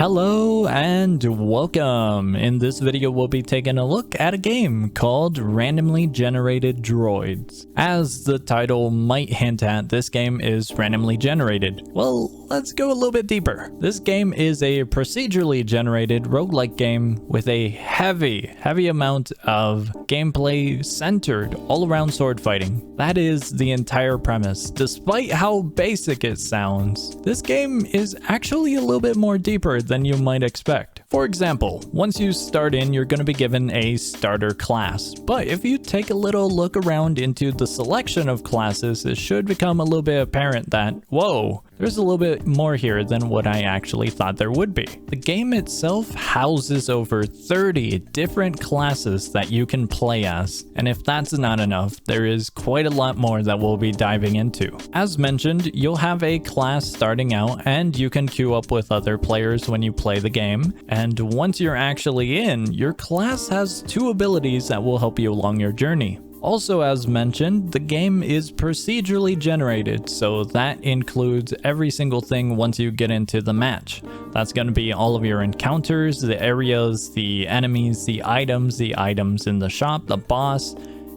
Hello and welcome. In this video we'll be taking a look at a game called Randomly Generated Droids. As the title might hint at, this game is randomly generated. Well, let's go a little bit deeper. This game is a procedurally generated roguelike game with a heavy amount of gameplay centered all around sword fighting. That is the entire premise. Despite how basic it sounds, this game is actually a little bit more deeper than you might expect. For example, once you start in, you're going to be given a starter class. But if you take a little look around into the selection of classes, it should become a little bit apparent that, whoa, there's a little bit more here than what I actually thought there would be. The game itself houses over 30 different classes that you can play as, and if that's not enough, there is quite a lot more that we'll be diving into. As mentioned, you'll have a class starting out, and you can queue up with other players when you play the game, and once you're actually in, your class has two abilities that will help you along your journey. Also, as mentioned, the game is procedurally generated, so that includes every single thing once you get into the match. That's going to be all of your encounters, the areas, the enemies, the items in the shop, the boss.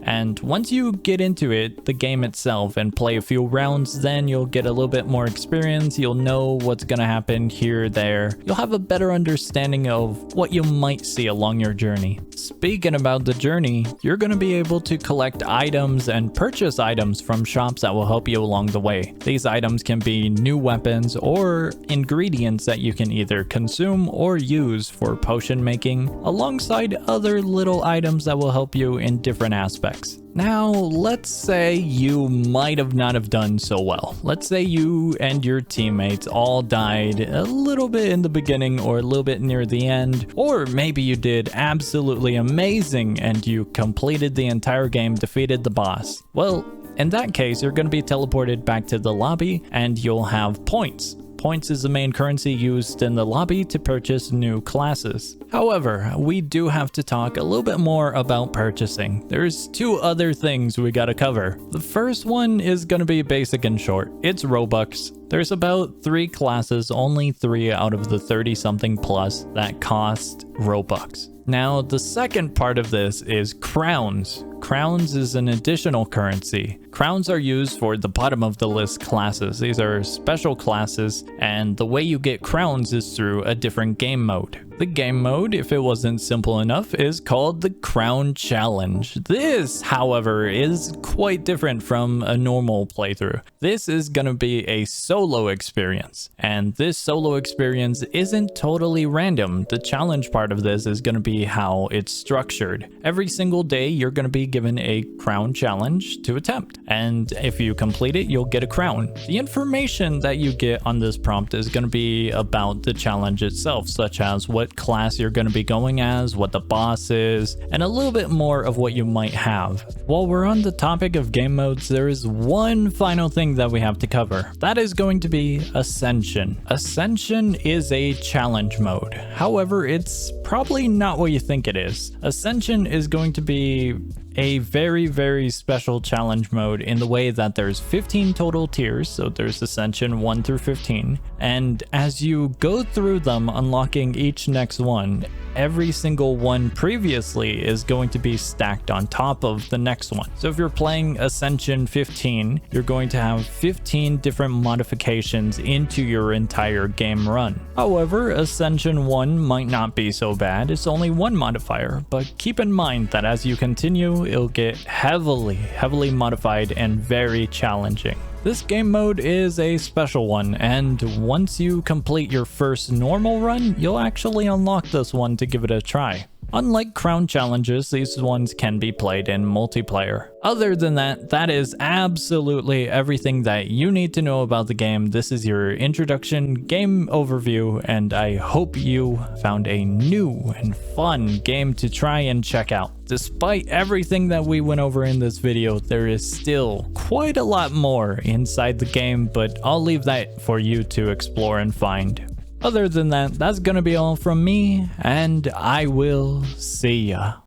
And once you get into it, the game itself, and play a few rounds, then you'll get a little bit more experience. You'll know what's going to happen here, there. You'll have a better understanding of what you might see along your journey. Speaking about the journey, you're going to be able to collect items and purchase items from shops that will help you along the way. These items can be new weapons or ingredients that you can either consume or use for potion making, alongside other little items that will help you in different aspects. Now, let's say you might have not have done so well. Let's say you and your teammates all died a little bit in the beginning or a little bit near the end, or maybe you did absolutely amazing and you completed the entire game, defeated the boss. Well, in that case, you're going to be teleported back to the lobby and you'll have points. Points is the main currency used in the lobby to purchase new classes. However, we do have to talk a little bit more about purchasing. There's two other things we gotta cover. The first one is gonna be basic and short. It's Robux. There's about 3 classes, only 3 out of the 30 something plus that cost Robux. Now, the second part of this is crowns. Crowns is an additional currency. Crowns are used for the bottom of the list classes. These are special classes, and the way you get crowns is through a different game mode. The game mode, if it wasn't simple enough, is called the Crown Challenge. This, however, is quite different from a normal playthrough. This is going to be a solo experience, and this solo experience isn't totally random. The challenge part of this is going to be how it's structured. Every single day, you're going to be given a crown challenge to attempt, and if you complete it, you'll get a crown. The information that you get on this prompt is going to be about the challenge itself, such as what class you're going to be going as, what the boss is, and a little bit more of what you might have. While we're on the topic of game modes, there is one final thing that we have to cover. That is going to be Ascension. Ascension is a challenge mode. However, it's probably not what you think it is. Ascension is going to be a very special challenge mode in the way that there's 15 total tiers, so there's Ascension 1 through 15, and as you go through them, unlocking each next one, every single one previously is going to be stacked on top of the next one. So if you're playing Ascension 15, you're going to have 15 different modifications into your entire game run. However, Ascension 1 might not be so bad. It's only one modifier, but keep in mind that as you continue, it'll get heavily modified and very challenging. This game mode is a special one, and once you complete your first normal run, you'll actually unlock this one to give it a try. Unlike crown challenges, these ones can be played in multiplayer. Other than that, that is absolutely everything that you need to know about the game. This is your introduction game overview, and I hope you found a new and fun game to try and check out. Despite everything that we went over in this video, there is still quite a lot more inside the game, but I'll leave that for you to explore and find. Other than that, that's gonna be all from me, and I will see ya.